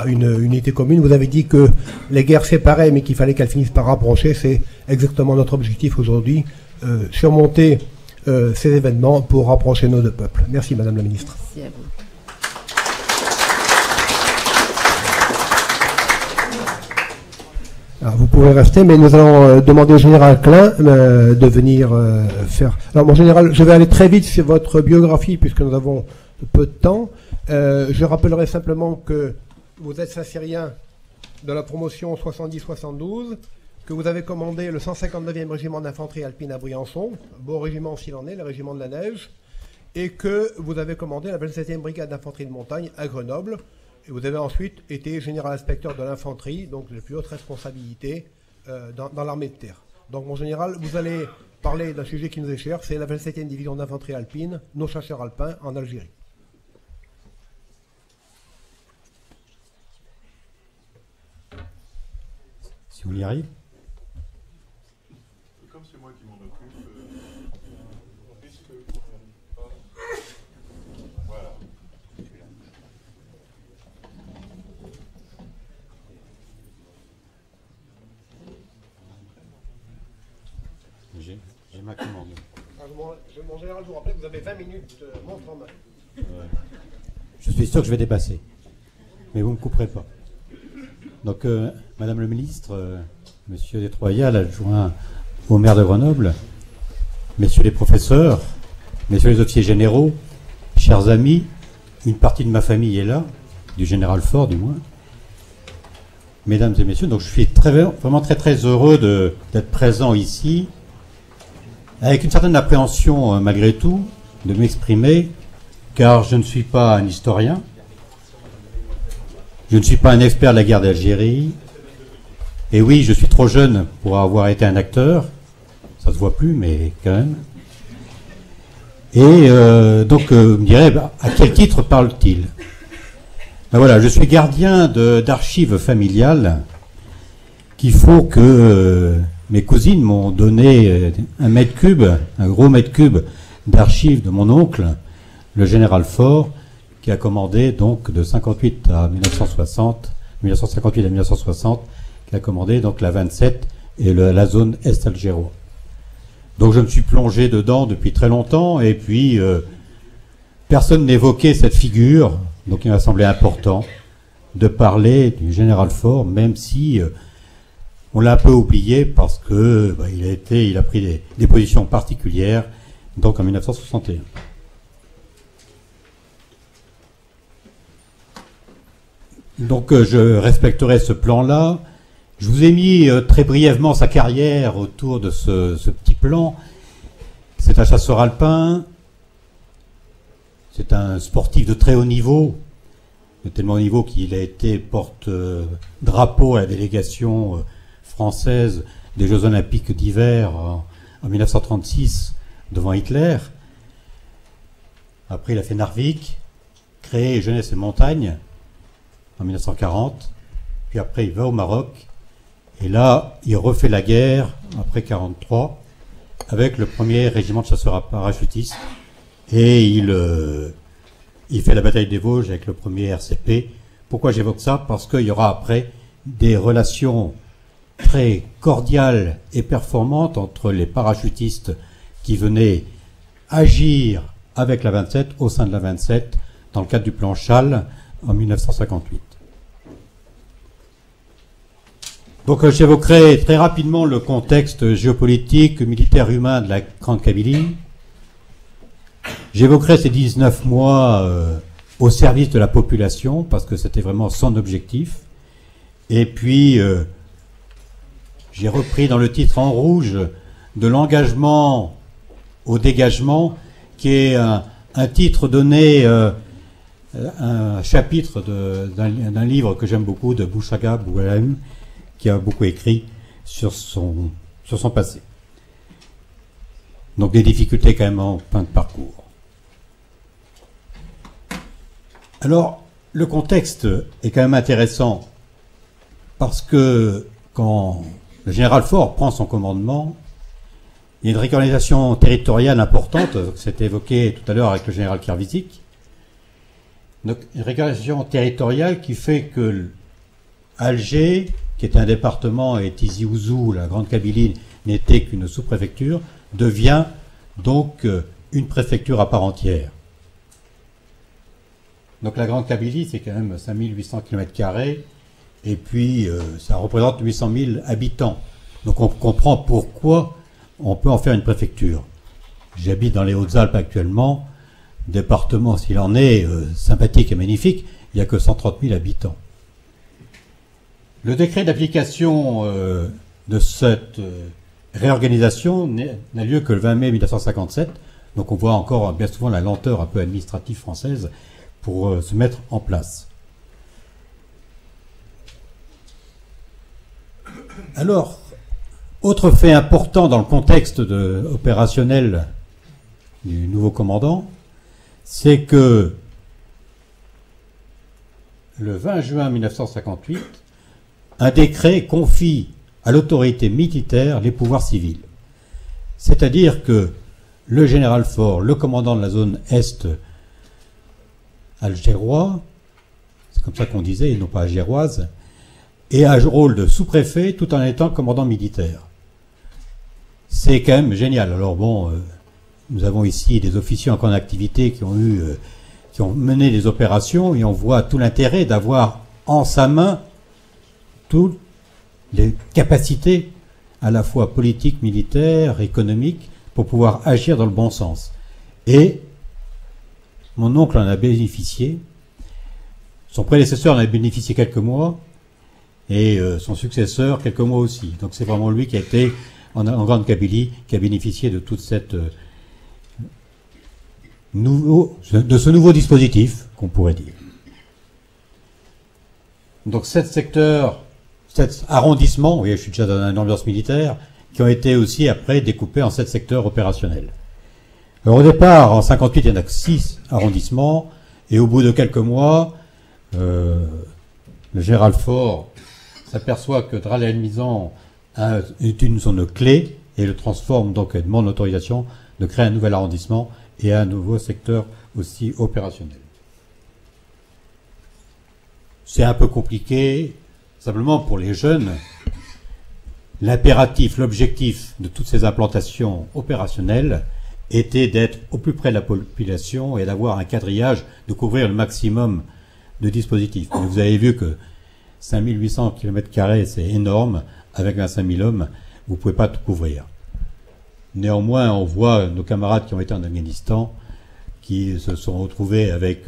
une unité commune. Vous avez dit que les guerres séparaient, mais qu'il fallait qu'elles finissent par rapprocher. C'est exactement notre objectif aujourd'hui, surmonter ces événements pour rapprocher nos deux peuples. Merci, Madame la Ministre. Merci à vous. Alors, vous pouvez rester, mais nous allons demander au général Klein de venir faire... Alors, mon général, je vais aller très vite sur votre biographie, puisque nous avons peu de temps. Je rappellerai simplement que vous êtes Saint-Cyrien de la promotion 70-72, que vous avez commandé le 159e régiment d'infanterie alpine à Briançon, beau régiment s'il en est, le régiment de la neige, et que vous avez commandé la 27e brigade d'infanterie de montagne à Grenoble. Et vous avez ensuite été général inspecteur de l'infanterie, donc de plus haute responsabilité dans l'armée de terre. Donc, mon général, vous allez parler d'un sujet qui nous est cher, c'est la 27e division d'infanterie alpine, nos chasseurs alpins en Algérie. Si on y arrive. Comme c'est moi qui m'en occupe, puisque voilà. J'ai ma commande. Mon général, je vous rappelle que vous avez 20 minutes montre en main. Ouais. Je suis sûr que je vais dépasser. Mais vous ne me couperez pas. Donc, Madame le Ministre, Monsieur Destroyal, adjoint au maire de Grenoble, Messieurs les professeurs, Messieurs les officiers généraux, chers amis, une partie de ma famille est là, du général Faure du moins. Mesdames et Messieurs, donc je suis vraiment très heureux d'être présent ici, avec une certaine appréhension malgré tout, de m'exprimer, car je ne suis pas un historien, je ne suis pas un expert de la guerre d'Algérie, et oui, je suis trop jeune pour avoir été un acteur, ça se voit plus, mais quand même. Et donc, vous me direz, à quel titre parle-t-il? Ben voilà, je suis gardien d'archives familiales qu'il faut que mes cousines m'ont donné un mètre cube, un gros mètre cube d'archives de mon oncle, le général Faure, qui a commandé donc de 58 à 1960, 1958 à 1960, qui a commandé donc la 27 et la zone Est-Algéro. Donc je me suis plongé dedans depuis très longtemps, et puis personne n'évoquait cette figure, donc il m'a semblé important de parler du général Faure, même si on l'a un peu oublié parce que il a pris des positions particulières, donc en 1961. Donc je respecterai ce plan-là. Je vous ai mis très brièvement sa carrière autour de ce petit plan. C'est un chasseur alpin, c'est un sportif de très haut niveau, de tellement haut niveau qu'il a été porte-drapeau à la délégation française des Jeux Olympiques d'hiver en 1936 devant Hitler. Après, il a fait Narvik, créé Jeunesse et Montagne en 1940, puis après il va au Maroc, et là il refait la guerre après 1943 avec le premier régiment de chasseurs parachutistes, et il fait la bataille des Vosges avec le premier RCP. Pourquoi j'évoque ça? Parce qu'il y aura après des relations très cordiales et performantes entre les parachutistes qui venaient agir avec la 27, au sein de la 27, dans le cadre du plan Châle en 1958. Donc j'évoquerai très rapidement le contexte géopolitique, militaire, humain de la Grande Kabylie. J'évoquerai ces 19 mois au service de la population, parce que c'était vraiment son objectif. Et puis, j'ai repris dans le titre en rouge de l'engagement au dégagement, qui est un titre donné, un chapitre d'un livre que j'aime beaucoup, de Bouchaga Boualem, qui a beaucoup écrit sur son passé. Donc des difficultés quand même en fin de parcours. Alors, le contexte est quand même intéressant, parce que quand le général Faure prend son commandement, il y a une réorganisation territoriale importante, c'était évoqué tout à l'heure avec le général Kervizik. Donc, une régulation territoriale qui fait que Alger, qui est un département, et Tizi Ouzou, la Grande Kabylie, n'était qu'une sous-préfecture, devient donc une préfecture à part entière. Donc la Grande Kabylie, c'est quand même 5800 km², et puis ça représente 800 000 habitants. Donc on comprend pourquoi on peut en faire une préfecture. J'habite dans les Hautes-Alpes actuellement, département s'il en est, sympathique et magnifique, il n'y a que 130 000 habitants. Le décret d'application de cette réorganisation n'a lieu que le 20 mai 1957, donc on voit encore bien souvent la lenteur un peu administrative française pour se mettre en place. Alors, autre fait important dans le contexte opérationnel du nouveau commandant, c'est que le 20 juin 1958, un décret confie à l'autorité militaire les pouvoirs civils. C'est-à-dire que le général Faure, le commandant de la zone Est algérois, c'est comme ça qu'on disait, et non pas algéroise, et a un rôle de sous-préfet tout en étant commandant militaire. C'est quand même génial. Alors bon, nous avons ici des officiers encore en activité qui ont mené des opérations, et on voit tout l'intérêt d'avoir en sa main toutes les capacités à la fois politiques, militaires, économiques, pour pouvoir agir dans le bon sens. Et mon oncle en a bénéficié, son prédécesseur en a bénéficié quelques mois, et son successeur quelques mois aussi. Donc c'est vraiment lui qui a été, en Grande Kabylie, qui a bénéficié de toute cette de ce nouveau dispositif, qu'on pourrait dire. Donc 7 secteurs, 7 arrondissements, vous voyez, je suis déjà dans une ambiance militaire, qui ont été aussi après découpés en 7 secteurs opérationnels. Alors au départ, en 58, il y en a que 6 arrondissements, et au bout de quelques mois, le général Faure s'aperçoit que Drâle-et-Almizan est une zone clé, et le transforme, donc demande l'autorisation de créer un nouvel arrondissement et un nouveau secteur aussi opérationnel. C'est un peu compliqué, simplement pour les jeunes, l'impératif, l'objectif de toutes ces implantations opérationnelles était d'être au plus près de la population et d'avoir un quadrillage, de couvrir le maximum de dispositifs. Mais vous avez vu que 5800 km², c'est énorme, avec 25 000 hommes, vous ne pouvez pas tout couvrir. Néanmoins, on voit nos camarades qui ont été en Afghanistan, qui se sont retrouvés avec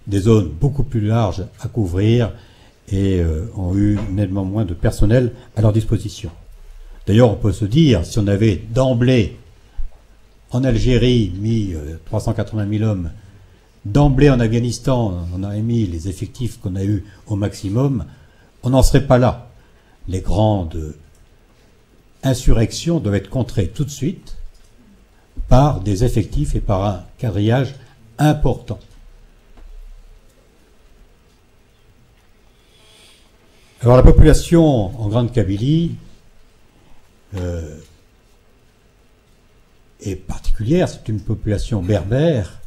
des zones beaucoup plus larges à couvrir et ont eu nettement moins de personnel à leur disposition. D'ailleurs, on peut se dire, si on avait d'emblée en Algérie mis 380 000 hommes, d'emblée en Afghanistan, on a mis les effectifs qu'on a eu au maximum, on n'en serait pas là. Les grandes insurrections doivent être contrées tout de suite par des effectifs et par un quadrillage important. Alors la population en Grande Kabylie est particulière, c'est une population berbère,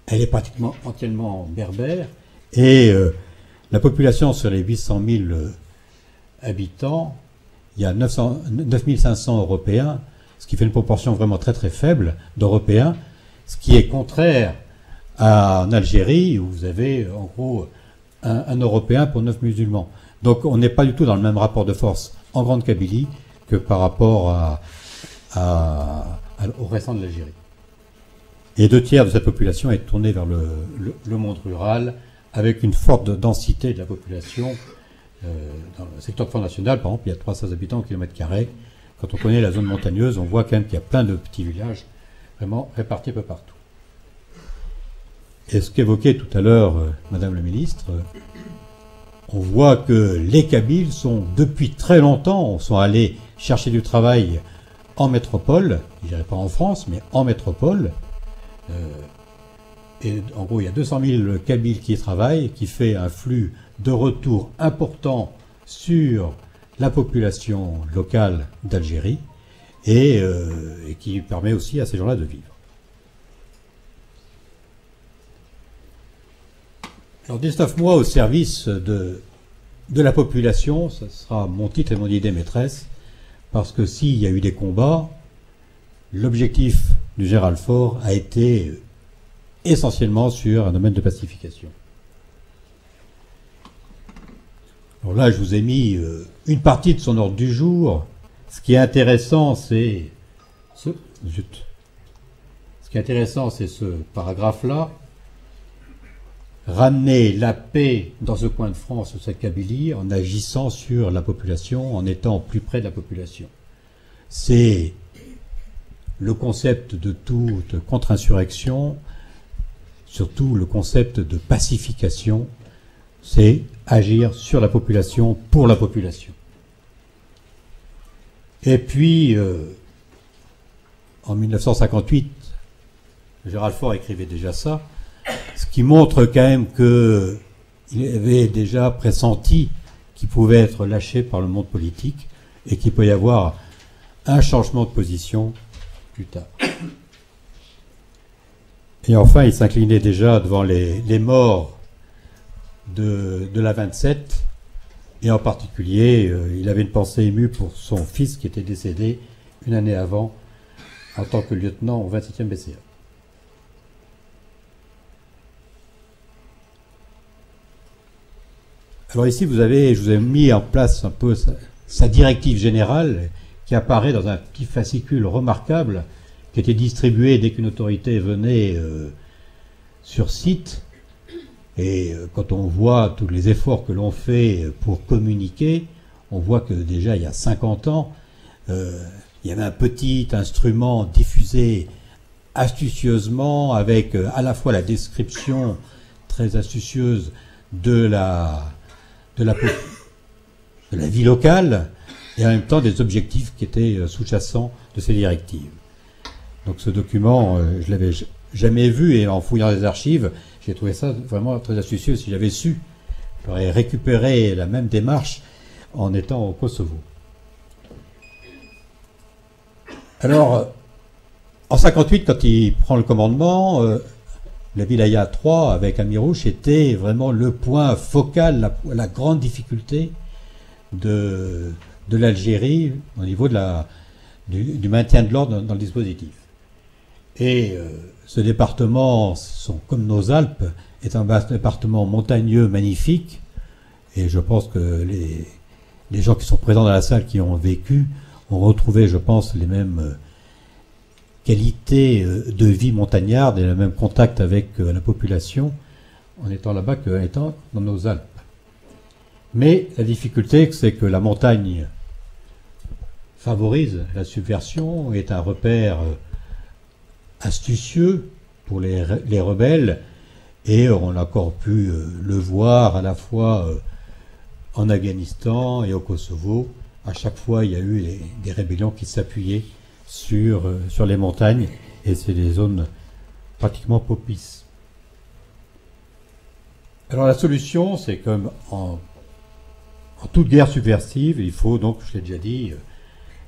elle est pratiquement entièrement berbère, et la population sur les 800 000 habitants, il y a 9 500 Européens, ce qui fait une proportion vraiment très très faible d'Européens, ce qui est contraire en Algérie, où vous avez en gros un Européen pour 9 musulmans. Donc on n'est pas du tout dans le même rapport de force en Grande Kabylie que par rapport au restant de l'Algérie. Et 2/3 de cette population est tournée vers le monde rural, avec une forte densité de la population. Dans le secteur de Front National, par exemple, il y a 300 habitants au km². Quand on connaît la zone montagneuse, on voit quand même qu'il y a plein de petits villages vraiment répartis un peu partout. Et ce qu'évoquait tout à l'heure Madame la Ministre, on voit que les Kabyles sont, depuis très longtemps, sont allés chercher du travail en métropole, je dirais pas en France, mais en métropole. Et en gros, il y a 200 000 Kabyles qui y travaillent, qui fait un flux de retour important sur la population locale d'Algérie et qui permet aussi à ces gens-là de vivre. Alors 19 mois au service de la population, ce sera mon titre et mon idée maîtresse, parce que s'il y a eu des combats, l'objectif du général Faure a été essentiellement sur un domaine de pacification. Alors là, je vous ai mis une partie de son ordre du jour. Ce qui est intéressant, c'est ce paragraphe-là. Ramener la paix dans ce coin de France, cette Kabylie, en agissant sur la population, en étant plus près de la population. C'est le concept de toute contre-insurrection, surtout le concept de pacification, c'est agir sur la population, pour la population. Et puis, en 1958, Gérald Faure écrivait déjà ça, ce qui montre quand même qu'il avait déjà pressenti qu'il pouvait être lâché par le monde politique et qu'il peut y avoir un changement de position plus tard. Et enfin, il s'inclinait déjà devant les morts de la 27, et en particulier, il avait une pensée émue pour son fils qui était décédé une année avant en tant que lieutenant au 27e BCA. Alors ici, je vous ai mis en place un peu sa directive générale qui apparaît dans un petit fascicule remarquable qui était distribué dès qu'une autorité venait sur site. Et quand on voit tous les efforts que l'on fait pour communiquer, on voit que déjà il y a 50 ans, il y avait un petit instrument diffusé astucieusement avec à la fois la description très astucieuse de la vie locale et en même temps des objectifs qui étaient sous-jacents de ces directives. Donc ce document, je l'avais jamais vu, et en fouillant les archives, j'ai trouvé ça vraiment très astucieux. Si j'avais su, j'aurais récupéré la même démarche en étant au Kosovo. Alors, en 58, quand il prend le commandement, la Wilaya 3 avec Amirouche était vraiment le point focal, la grande difficulté de l'Algérie au niveau du maintien de l'ordre dans le dispositif. Et ce département, comme nos Alpes, est un département montagneux magnifique, et je pense que les gens qui sont présents dans la salle, qui ont vécu, ont retrouvé, je pense, les mêmes qualités de vie montagnarde et le même contact avec la population en étant là-bas qu'en étant dans nos Alpes. Mais la difficulté, c'est que la montagne favorise la subversion, est un repère astucieux pour les rebelles, et on a encore pu le voir à la fois en Afghanistan et au Kosovo. À chaque fois, il y a eu des rébellions qui s'appuyaient sur les montagnes, et c'est des zones pratiquement propices. Alors la solution, c'est comme en toute guerre subversive, il faut donc, je l'ai déjà dit,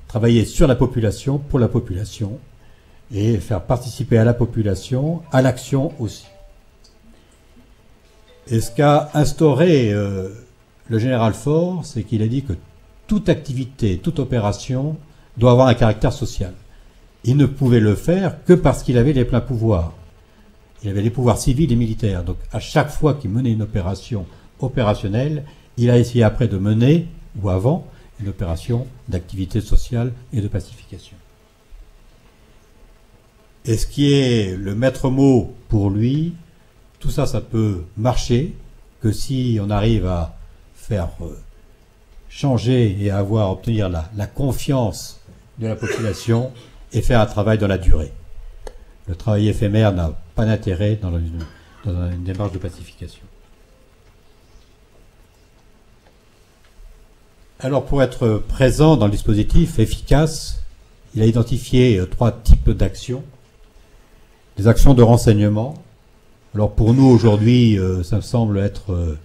travailler sur la population, pour la population, et faire participer à la population, à l'action aussi. Et ce qu'a instauré le général Faure, c'est qu'il a dit que toute activité, toute opération doit avoir un caractère social. Il ne pouvait le faire que parce qu'il avait les pleins pouvoirs. Il avait les pouvoirs civils et militaires. Donc à chaque fois qu'il menait une opération opérationnelle, il a essayé après de mener, ou avant, une opération d'activité sociale et de pacification. Et ce qui est le maître mot pour lui, tout ça, ça peut marcher que si on arrive à faire changer et à obtenir la confiance de la population et faire un travail dans la durée. Le travail éphémère n'a pas d'intérêt dans une démarche de pacification. Alors, pour être présent dans le dispositif, efficace, il a identifié 3 types d'actions. Des actions de renseignement. Alors, pour nous, aujourd'hui, ça me semble être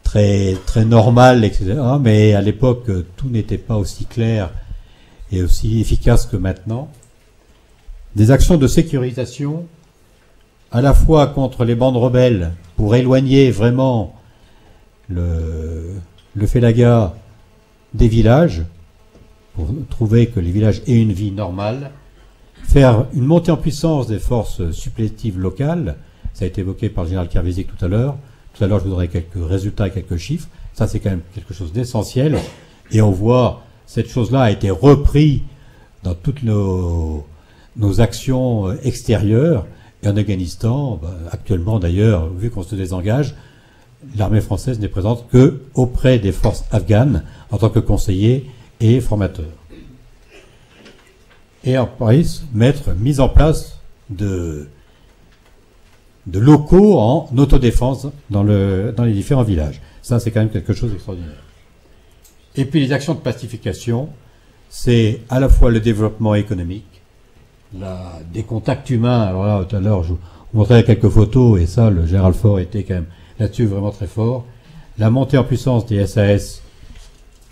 très, très normal, etc. Mais à l'époque, tout n'était pas aussi clair et aussi efficace que maintenant. Des actions de sécurisation à la fois contre les bandes rebelles, pour éloigner vraiment le Félaga des villages, pour trouver que les villages aient une vie normale, faire une montée en puissance des forces supplétives locales, ça a été évoqué par le général Kervésic tout à l'heure. Tout à l'heure, je vous donnerai quelques résultats et quelques chiffres. Ça, c'est quand même quelque chose d'essentiel. Et on voit, cette chose-là a été reprise dans toutes nos actions extérieures. Et en Afghanistan, actuellement d'ailleurs, vu qu'on se désengage, l'armée française n'est présente que auprès des forces afghanes en tant que conseiller et formateur. Et en Paris, mise en place de locaux en autodéfense dans les différents villages. Ça, c'est quand même quelque chose d'extraordinaire. Et puis les actions de pacification, c'est à la fois le développement économique, des contacts humains. Alors là, tout à l'heure, je vous montrais quelques photos, et ça, le général Faure était quand même là-dessus vraiment très fort. La montée en puissance des SAS,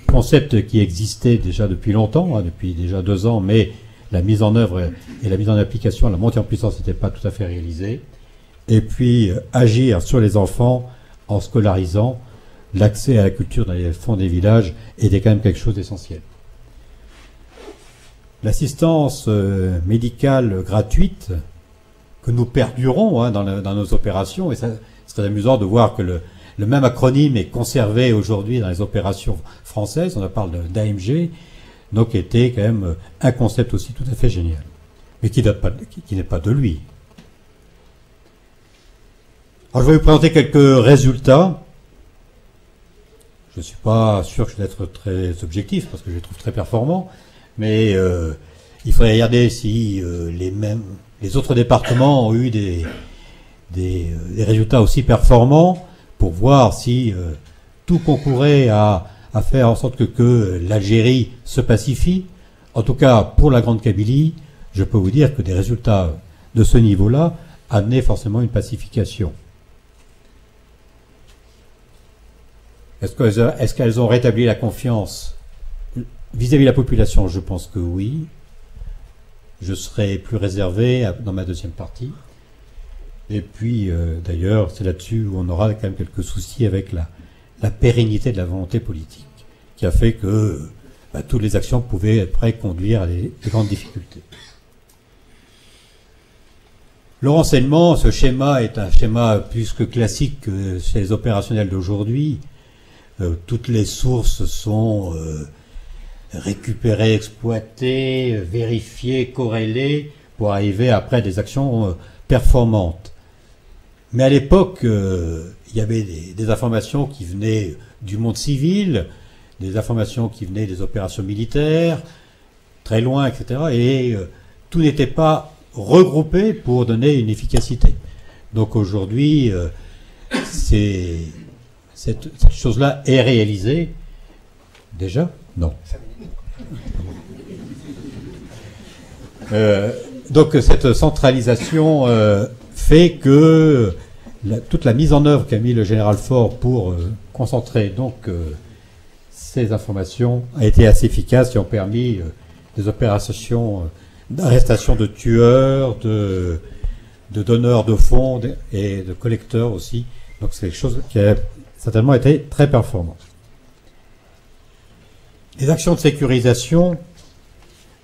concept qui existait déjà depuis longtemps, depuis déjà 2 ans, mais la mise en œuvre et la mise en application, la montée en puissance n'était pas tout à fait réalisée. Et puis, agir sur les enfants en scolarisant, l'accès à la culture dans les fonds des villages était quand même quelque chose d'essentiel. L'assistance médicale gratuite, que nous perdurons dans nos opérations, et ça serait amusant de voir que le même acronyme est conservé aujourd'hui dans les opérations françaises, on parle d'AMG, donc était quand même un concept aussi tout à fait génial, mais qui n'est pas de lui. Alors je vais vous présenter quelques résultats. Je ne suis pas sûr que je vais être très objectif, parce que je les trouve très performants, mais il faudrait regarder si les autres départements ont eu des résultats aussi performants, pour voir si tout concourait à faire en sorte que l'Algérie se pacifie. En tout cas, pour la Grande Kabylie, je peux vous dire que des résultats de ce niveau-là amenaient forcément une pacification. Est-ce qu'elles ont rétabli la confiance vis-à-vis de la population? Je pense que oui. Je serai plus réservé dans ma deuxième partie. Et puis, d'ailleurs, c'est là-dessus où on aura quand même quelques soucis avec la pérennité de la volonté politique, qui a fait que toutes les actions pouvaient après conduire à des grandes difficultés. Le renseignement, ce schéma est un schéma plus que classique chez les opérationnels d'aujourd'hui. Toutes les sources sont récupérées, exploitées, vérifiées, corrélées, pour arriver après à des actions performantes. Mais à l'époque, il y avait des informations qui venaient du monde civil, des informations qui venaient des opérations militaires, très loin, etc. Et tout n'était pas regroupé pour donner une efficacité. Donc aujourd'hui, cette chose-là est réalisée. Déjà? Non. Donc cette centralisation fait que toute la mise en œuvre qu'a mis le général Faure pour concentrer donc ces informations a été assez efficace et ont permis des opérations d'arrestation de tueurs, de donneurs de fonds et de collecteurs aussi. Donc c'est quelque chose qui a certainement été très performant. Les actions de sécurisation,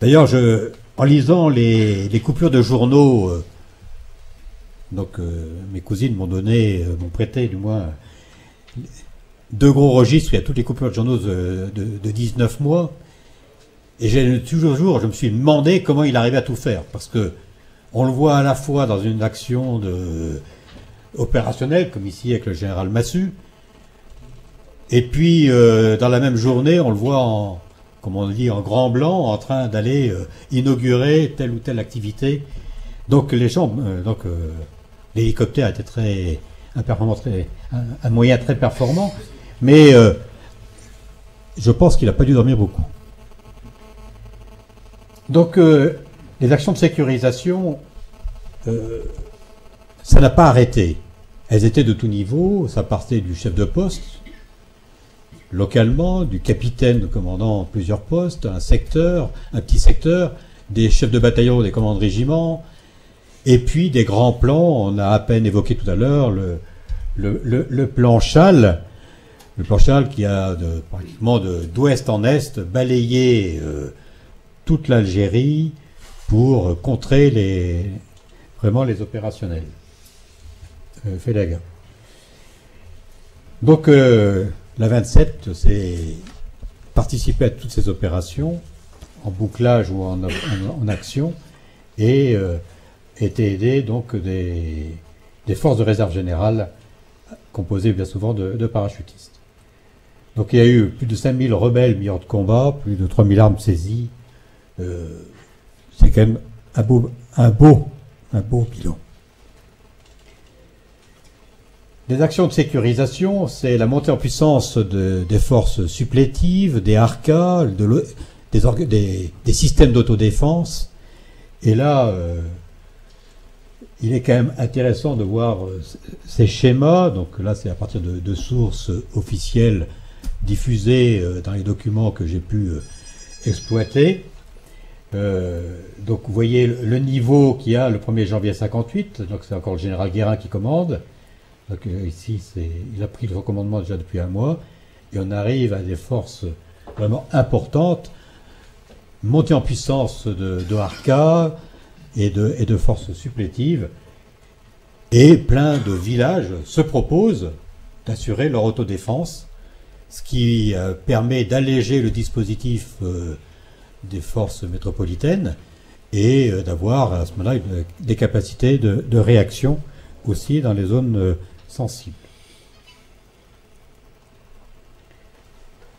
d'ailleurs, en lisant les coupures de journaux, mes cousines m'ont prêté du moins 2 gros registres, il y a toutes les coupures de journaux de 19 mois, et toujours, je me suis demandé comment il arrivait à tout faire, parce que on le voit à la fois dans une action opérationnelle, comme ici avec le général Massu, et puis dans la même journée, on le voit en grand blanc, en train d'aller inaugurer telle ou telle activité. Donc l'hélicoptère était un moyen très performant, mais je pense qu'il n'a pas dû dormir beaucoup. Donc les actions de sécurisation, ça n'a pas arrêté. Elles étaient de tout niveau, ça partait du chef de poste, localement, du capitaine commandant plusieurs postes, un petit secteur, des chefs de bataillon, des commandants de régiment, Et puis des grands plans, on a à peine évoqué tout à l'heure le plan Chal. Le plan Chal qui a pratiquement d'ouest en est balayé toute l'Algérie pour contrer vraiment les opérationnels. Fait la guerre. Donc la 27 c'est participer à toutes ces opérations en bouclage ou en action et était aidé donc des forces de réserve générale composées bien souvent de parachutistes. Donc il y a eu plus de 5000 rebelles mis hors de combat, plus de 3000 armes saisies. C'est quand même un beau bilan. Les actions de sécurisation, c'est la montée en puissance des forces supplétives, des harkas, des systèmes d'autodéfense. Et là, il est quand même intéressant de voir ces schémas. Donc là, c'est à partir de sources officielles diffusées dans les documents que j'ai pu exploiter. Donc vous voyez le niveau qu'il y a le 1er janvier 58. Donc c'est encore le général Guérin qui commande. Donc ici, il a pris le recommandement déjà depuis un mois, et on arrive à des forces vraiment importantes, montée en puissance de harkas et de forces supplétives, et plein de villages se proposent d'assurer leur autodéfense, ce qui permet d'alléger le dispositif des forces métropolitaines et d'avoir à ce moment-là des capacités de réaction aussi dans les zones sensibles.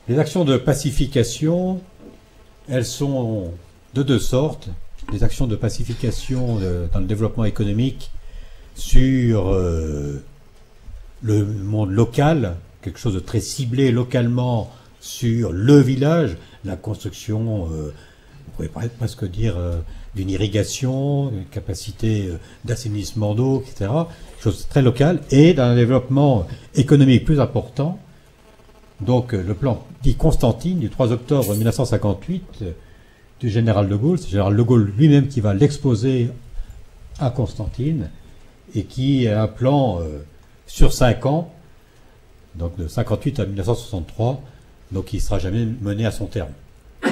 Les actions de pacification, elles sont de deux sortes. Les actions de pacification dans le développement économique sur le monde local, quelque chose de très ciblé localement sur le village, la construction, on pourrait presque dire d'une irrigation, une capacité d'assainissement d'eau, etc. Chose très locale. Et dans un développement économique plus important, donc le plan dit Constantine du 3 octobre 1958 du général de Gaulle, c'est le général de Gaulle lui-même qui va l'exposer à Constantine et qui est un plan sur 5 ans, donc de 58 à 1963, donc il ne sera jamais mené à son terme.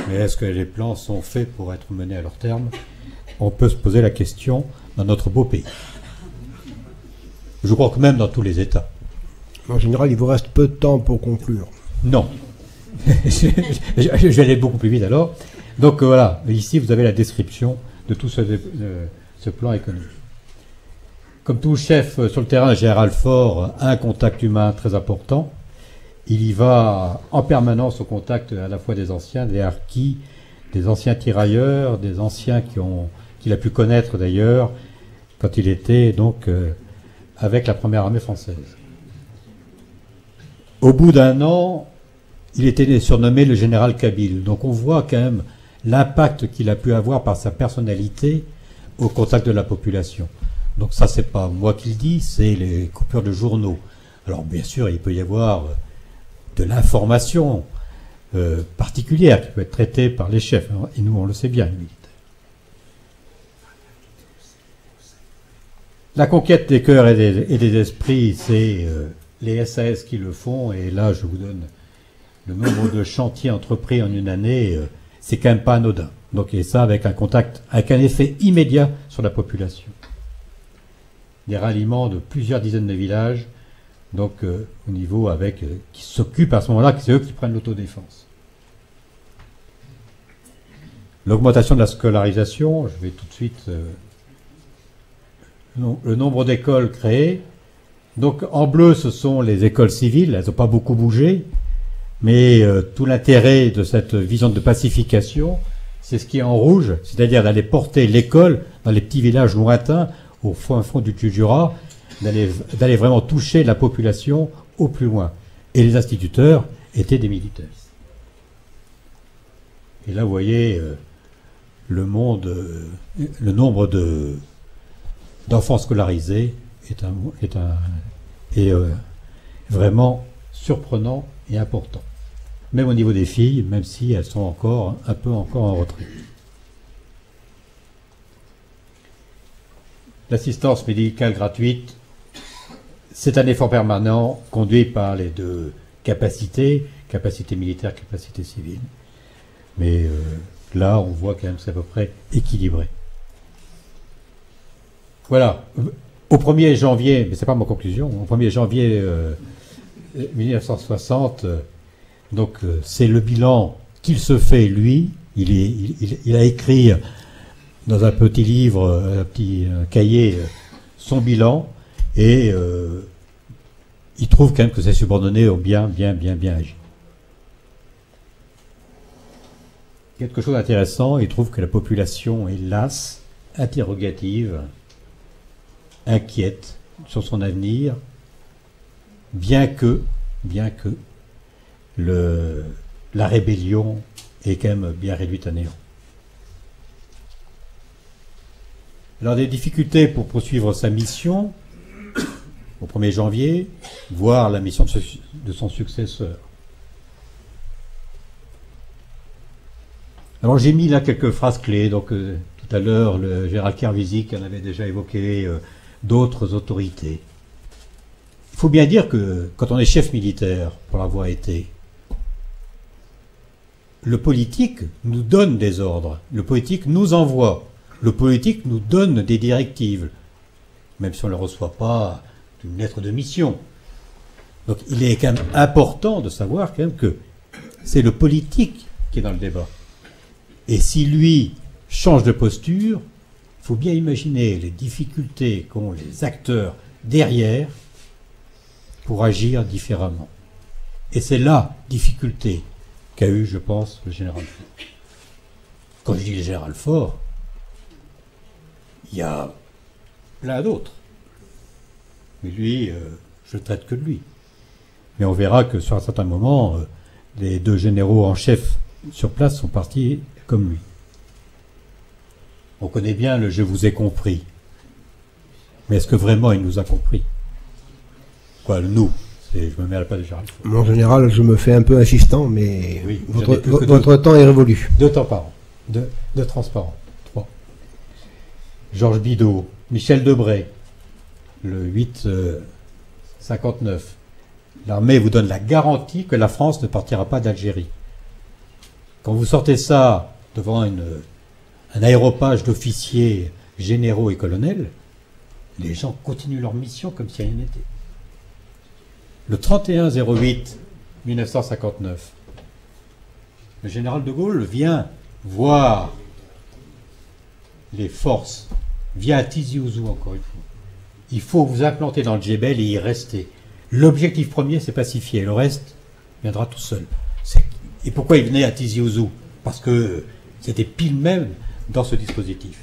Mais est-ce que les plans sont faits pour être menés à leur terme? On peut se poser la question dans notre beau pays. Je crois que même dans tous les États. En général, il vous reste peu de temps pour conclure. Non. Je vais aller beaucoup plus vite alors. Donc voilà, ici vous avez la description de tout ce plan économique. Comme tout chef sur le terrain, le général Faure a un contact humain très important. Il y va en permanence au contact à la fois des anciens, des harkis, des anciens tirailleurs, des anciens qu'il a pu connaître d'ailleurs quand il était donc avec la première armée française. Au bout d'un an, il était surnommé le général Kabyle. Donc on voit quand même l'impact qu'il a pu avoir par sa personnalité au contact de la population. Donc ça, c'est pas moi qui le dis, c'est les coupures de journaux. Alors bien sûr, il peut y avoir de l'information particulière qui peut être traitée par les chefs. Et nous, on le sait bien, les militaires. La conquête des cœurs et des esprits, c'est les SAS qui le font. Et là, je vous donne le nombre de chantiers entrepris en une année. C'est quand même pas anodin. Donc, et ça avec un contact, avec un effet immédiat sur la population. Des ralliements de plusieurs dizaines de villages. Donc, au niveau qui s'occupent à ce moment-là, c'est eux qui prennent l'autodéfense. L'augmentation de la scolarisation, je vais tout de suite... le nombre d'écoles créées. Donc, en bleu, ce sont les écoles civiles, elles n'ont pas beaucoup bougé, mais tout l'intérêt de cette vision de pacification, c'est ce qui est en rouge, c'est-à-dire d'aller porter l'école dans les petits villages lointains, au fond du Jura, d'aller vraiment toucher la population au plus loin. Et les instituteurs étaient des militaires. Et là, vous voyez le nombre d'enfants scolarisés est vraiment surprenant et important. Même au niveau des filles, même si elles sont encore en retrait. l'assistance médicale gratuite, c'est un effort permanent conduit par les deux capacités, capacité militaire, capacité civile. Mais là, on voit quand même que c'est à peu près équilibré. Voilà. Au 1er janvier, mais c'est pas ma conclusion, au 1er janvier 1960, donc c'est le bilan qu'il se fait, lui. Il a écrit dans un petit livre, un petit cahier, son bilan, et il trouve quand même que ses subordonnés ont bien agi. Quelque chose d'intéressant, il trouve que la population est lasse, interrogative, inquiète sur son avenir, bien que la rébellion est quand même bien réduite à néant. Alors des difficultés pour poursuivre sa mission au 1er janvier, voire la mission de son successeur. Alors j'ai mis là quelques phrases clés, donc tout à l'heure le Gérald Kervisic en avait déjà évoqué d'autres autorités. Il faut bien dire que quand on est chef militaire, pour l'avoir été, le politique nous donne des ordres, le politique nous envoie, le politique nous donne des directives, même si on ne le reçoit pas d'une lettre de mission. Donc il est quand même important de savoir quand même que c'est le politique qui est dans le débat. Et si lui change de posture, il faut bien imaginer les difficultés qu'ont les acteurs derrière pour agir différemment. Et c'est la difficulté qu'a eu, je pense, le général Faure. Quand je dis le général Faure, il y a plein d'autres. Mais lui, je ne traite que de lui. Mais on verra que sur un certain moment, les deux généraux en chef sur place sont partis comme lui. On connaît bien le « je vous ai compris ». Mais est-ce que vraiment il nous a compris? Quoi, le « nous ». Je me mets à la place de Gérald Faure. Moi, en général, je me fais un peu insistant, mais oui, votre temps est révolu. 2 temps par an. 2 transparents. 3. Georges Bidault, Michel Debré, le 8-59. L'armée vous donne la garantie que la France ne partira pas d'Algérie. Quand vous sortez ça devant un aéropage d'officiers généraux et colonels, les gens continuent leur mission comme si rien n'était. Le 31-08-1959, le général de Gaulle vient voir les forces, vient à Tizi Ouzou encore une fois. Il faut vous implanter dans le Djebel et y rester. L'objectif premier, c'est pacifier. Le reste viendra tout seul. Et pourquoi il venait à Tizi Ouzou? Parce que c'était pile même dans ce dispositif.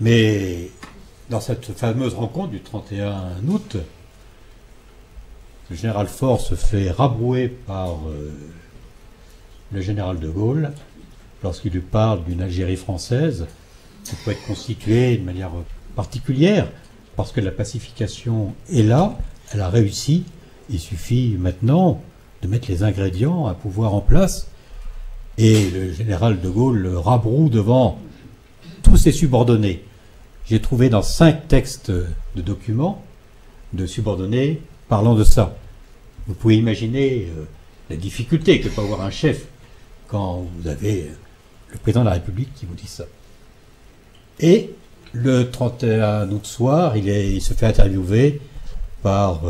Mais dans cette fameuse rencontre du 31 août, le général Faure se fait rabrouer par le général de Gaulle lorsqu'il lui parle d'une Algérie française qui peut être constituée de manière particulière parce que la pacification est là, elle a réussi. Il suffit maintenant de mettre les ingrédients à pouvoir en place. Et le général de Gaulle le rabroue devant tous ses subordonnés. J'ai trouvé dans 5 textes de documents de subordonnés parlant de ça. Vous pouvez imaginer la difficulté que peut avoir un chef quand vous avez le président de la République qui vous dit ça. Et le 31 août soir, il se fait interviewer par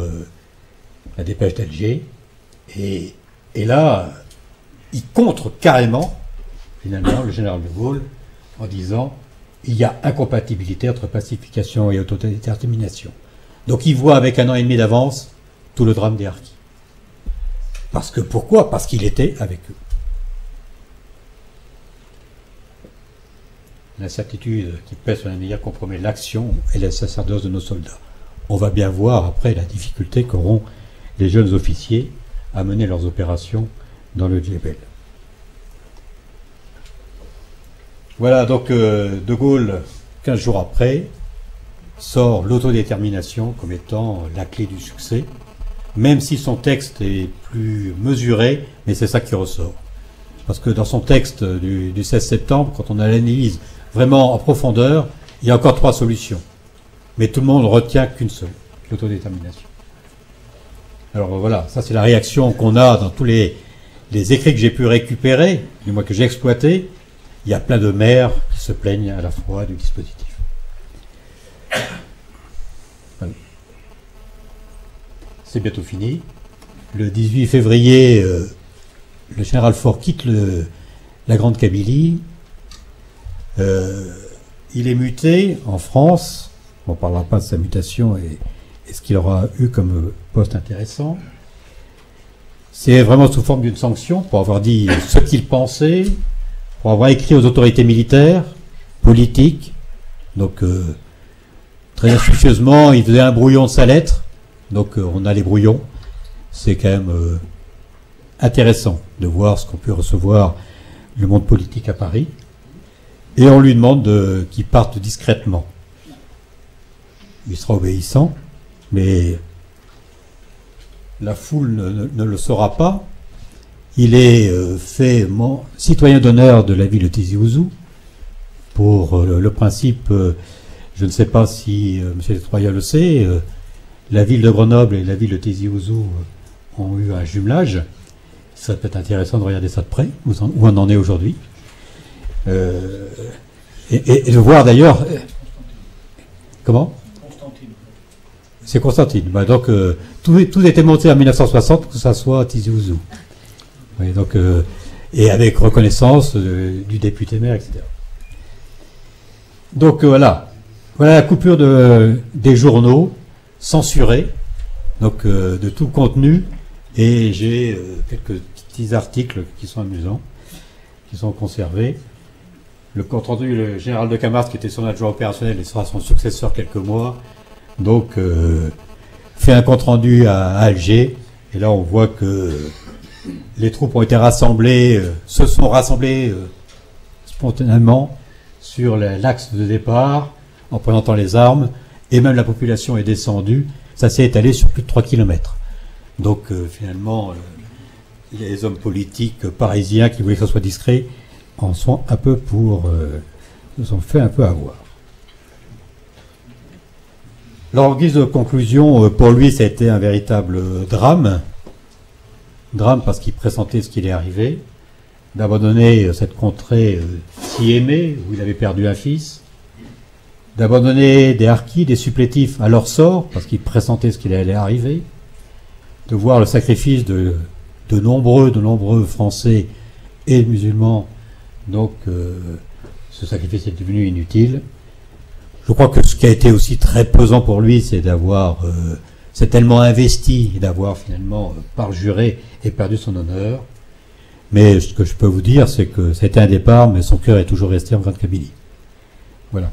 la Dépêche d'Alger. Et là, il contre carrément, finalement, le général de Gaulle en disant il y a incompatibilité entre pacification et autodétermination. Donc il voit avec 1 an et demi d'avance tout le drame des harkis. Pourquoi? Parce qu'il était avec eux. L'incertitude qui pèse sur les médias compromet l'action et le sacerdoce de nos soldats. On va bien voir après la difficulté qu'auront les jeunes officiers à mener leurs opérations dans le Djebel. Voilà, donc De Gaulle, 15 jours après, sort l'autodétermination comme étant la clé du succès, même si son texte est plus mesuré, mais c'est ça qui ressort. parce que dans son texte du 16 septembre, quand on l'analyse vraiment en profondeur, il y a encore 3 solutions. Mais tout le monde ne retient qu'une seule, l'autodétermination. Alors voilà, ça c'est la réaction qu'on a dans tous les écrits que j'ai pu récupérer, du moins que j'ai exploités. Il y a plein de maires qui se plaignent à la fois du dispositif. Voilà. C'est bientôt fini. Le 18 février, le général Faure quitte la Grande Kabylie. Il est muté en France. On ne parlera pas de sa mutation et ce qu'il aura eu comme poste intéressant. C'est vraiment sous forme d'une sanction pour avoir dit ce qu'il pensait, pour avoir écrit aux autorités militaires, politiques. Donc, très astucieusement, il faisait un brouillon de sa lettre. Donc, on a les brouillons. C'est quand même intéressant de voir ce qu'on peut recevoir le monde politique à Paris. Et on lui demande qu'il parte discrètement. Il sera obéissant, mais la foule ne le saura pas. Il est fait citoyen d'honneur de la ville de Tizi Ouzou pour le principe, je ne sais pas si M. Destroyers le sait, la ville de Grenoble et la ville de Tizi Ouzou ont eu un jumelage. Ça peut être intéressant de regarder ça de près, où on en est aujourd'hui. Et de voir d'ailleurs... Comment ? C'est Constantine. Bah donc tout était monté en 1960, que ça soit à Tizi Ouzou. Oui, donc, et avec reconnaissance du député maire, etc. Donc voilà la coupure des journaux censurés, donc de tout contenu. Et j'ai quelques petits articles qui sont amusants, qui sont conservés. Le compte-rendu, le général de Camargue, qui était son adjoint opérationnel et sera son successeur quelques mois, donc fait un compte-rendu à Alger. Et là, on voit que les troupes ont été rassemblées, se sont rassemblées spontanément sur l'axe de départ, en présentant les armes, et même la population est descendue. Ça s'est étalé sur plus de 3 kilomètres. Donc finalement, les hommes politiques parisiens qui voulaient que ça soit discret en sont un peu nous ont fait un peu avoir. Alors, en guise de conclusion, pour lui, ça a été un véritable drame. Drame parce qu'il pressentait ce qui allait arriver, d'abandonner cette contrée si aimée, où il avait perdu un fils, d'abandonner des harkis, des supplétifs à leur sort, parce qu'il pressentait ce qui allait arriver, de voir le sacrifice de nombreux Français et musulmans. Donc, ce sacrifice est devenu inutile. Je crois que ce qui a été aussi très pesant pour lui, c'est c'est tellement investi, d'avoir finalement parjuré et perdu son honneur. Mais ce que je peux vous dire, c'est que c'était un départ, mais son cœur est toujours resté en Grande Kabylie. Voilà.